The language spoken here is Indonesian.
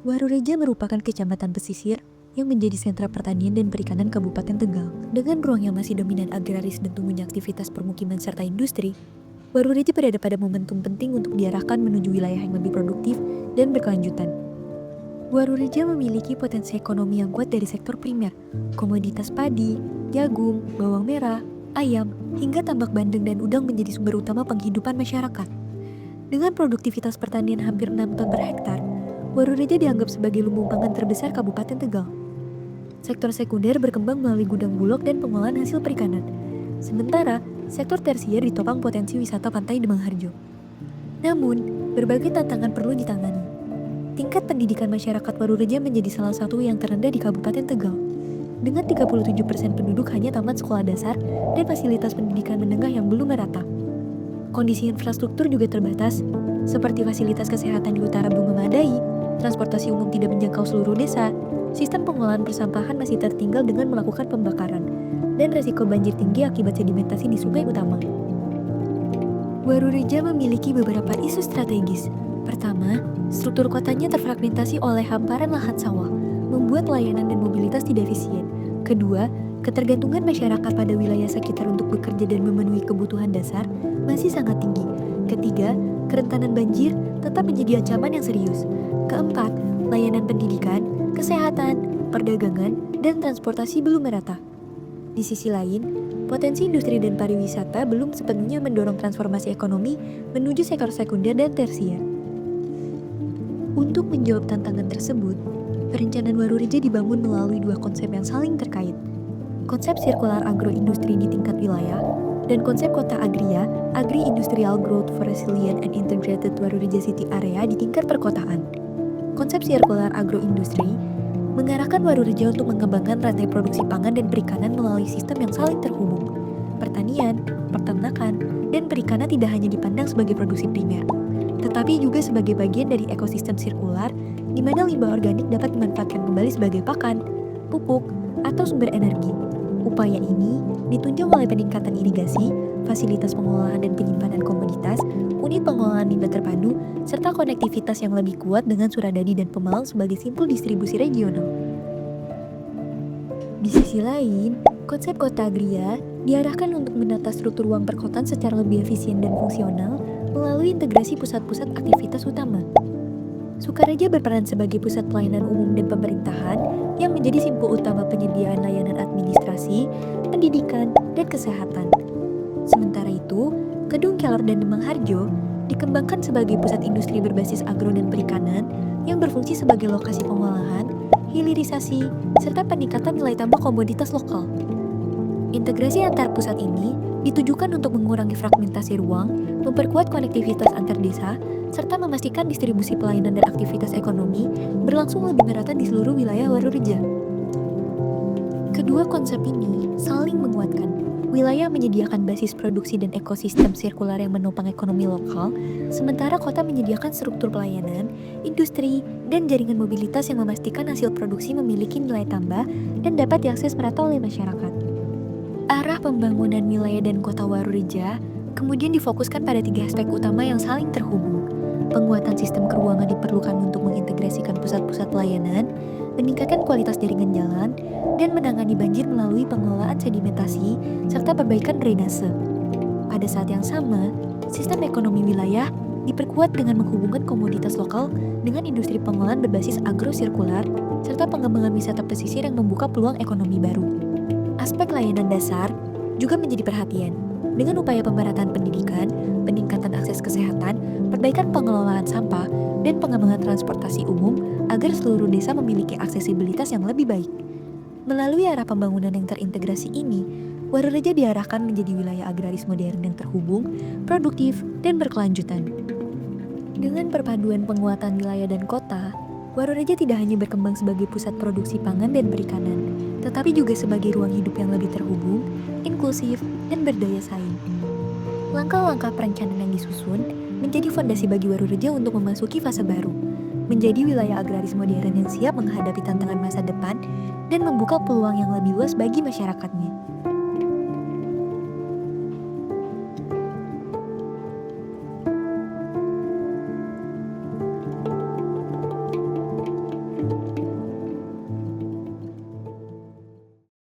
Warureja merupakan kecamatan pesisir yang menjadi sentra pertanian dan perikanan Kabupaten Tegal. Dengan ruang yang masih dominan agraris dan tumbuhnya aktivitas permukiman serta industri, Warureja berada pada momentum penting untuk diarahkan menuju wilayah yang lebih produktif dan berkelanjutan. Warureja memiliki potensi ekonomi yang kuat dari sektor primer, komoditas padi, jagung, bawang merah, ayam, hingga tambak bandeng dan udang menjadi sumber utama penghidupan masyarakat. Dengan produktivitas pertanian hampir 6 ton per hektar, Warureja dianggap sebagai lumbung pangan terbesar Kabupaten Tegal. Sektor sekunder berkembang melalui gudang bulog dan pengolahan hasil perikanan. Sementara, sektor tersier ditopang potensi wisata pantai Demang Harjo. Namun, berbagai tantangan perlu ditangani. Tingkat pendidikan masyarakat Warureja menjadi salah satu yang terendah di Kabupaten Tegal. Dengan 37% penduduk hanya tamat sekolah dasar dan fasilitas pendidikan menengah yang belum merata. Kondisi infrastruktur juga terbatas, seperti fasilitas kesehatan di utara belum memadai, transportasi umum tidak menjangkau seluruh desa, sistem pengolahan persampahan masih tertinggal dengan melakukan pembakaran, dan resiko banjir tinggi akibat sedimentasi di sungai utama. Warureja memiliki beberapa isu strategis. Pertama, struktur kotanya terfragmentasi oleh hamparan lahan sawah, membuat layanan dan mobilitas tidak efisien. Kedua, ketergantungan masyarakat pada wilayah sekitar untuk bekerja dan memenuhi kebutuhan dasar masih sangat tinggi. Ketiga, kerentanan banjir tetap menjadi ancaman yang serius. Keempat, layanan pendidikan, kesehatan, perdagangan, dan transportasi belum merata. Di sisi lain, potensi industri dan pariwisata belum sepenuhnya mendorong transformasi ekonomi menuju sektor sekunder dan tersier. Untuk menjawab tantangan tersebut, perencanaan Warureja dibangun melalui dua konsep yang saling terkait. Konsep sirkular agroindustri di tingkat wilayah, dan konsep kota agria, Agri-Industrial Growth for Resilient and Integrated Warureja City Area di tingkat perkotaan. Konsep sirkular agroindustri mengarahkan Warureja untuk mengembangkan rantai produksi pangan dan perikanan melalui sistem yang saling terhubung. Pertanian, peternakan, dan perikanan tidak hanya dipandang sebagai produksi primer, tetapi juga sebagai bagian dari ekosistem sirkular di mana limbah organik dapat dimanfaatkan kembali sebagai pakan, pupuk, atau sumber energi. Upaya ini ditunjang oleh peningkatan irigasi, fasilitas pengolahan dan penyimpanan komoditas, unit pengolahan limbah terpadu, serta konektivitas yang lebih kuat dengan Suradadi dan Pemalang sebagai simpul distribusi regional. Di sisi lain, konsep kota agria diarahkan untuk menata struktur ruang perkotaan secara lebih efisien dan fungsional melalui integrasi pusat-pusat aktivitas utama. Sukareja berperan sebagai pusat pelayanan umum dan pemerintahan yang menjadi simpul utama penyediaan layanan administrasi, pendidikan, dan kesehatan. Sementara itu, Kedung Kelor dan Demang Harjo dikembangkan sebagai pusat industri berbasis agro dan perikanan yang berfungsi sebagai lokasi pengolahan, hilirisasi, serta peningkatan nilai tambah komoditas lokal. Integrasi antar pusat ini ditujukan untuk mengurangi fragmentasi ruang, memperkuat konektivitas antar desa, serta memastikan distribusi pelayanan dan aktivitas ekonomi berlangsung lebih merata di seluruh wilayah Warureja. Kedua konsep ini saling menguatkan. Wilayah menyediakan basis produksi dan ekosistem sirkular yang menopang ekonomi lokal, sementara kota menyediakan struktur pelayanan, industri, dan jaringan mobilitas yang memastikan hasil produksi memiliki nilai tambah dan dapat diakses merata oleh masyarakat. Arah pembangunan wilayah dan kota Warureja kemudian difokuskan pada tiga aspek utama yang saling terhubung. Penguatan sistem keuangan diperlukan untuk mengintegrasikan pusat-pusat pelayanan, meningkatkan kualitas jaringan jalan, dan menangani banjir melalui pengelolaan sedimentasi, serta perbaikan drainase. Pada saat yang sama, sistem ekonomi wilayah diperkuat dengan menghubungkan komoditas lokal dengan industri pengolahan berbasis agro-sirkular, serta pengembangan wisata pesisir yang membuka peluang ekonomi baru. Aspek layanan dasar juga menjadi perhatian, dengan upaya pemerataan pendidikan, peningkatan akses kesehatan, perbaikan pengelolaan sampah, dan pengembangan transportasi umum agar seluruh desa memiliki aksesibilitas yang lebih baik. Melalui arah pembangunan yang terintegrasi ini, Warureja diarahkan menjadi wilayah agraris modern yang terhubung, produktif, dan berkelanjutan. Dengan perpaduan penguatan wilayah dan kota, Warureja tidak hanya berkembang sebagai pusat produksi pangan dan perikanan, tetapi juga sebagai ruang hidup yang lebih terhubung, inklusif, dan berdaya saing. Langkah-langkah perencanaan yang disusun menjadi fondasi bagi Warureja untuk memasuki fase baru, menjadi wilayah agraris modern yang siap menghadapi tantangan masa depan dan membuka peluang yang lebih luas bagi masyarakatnya.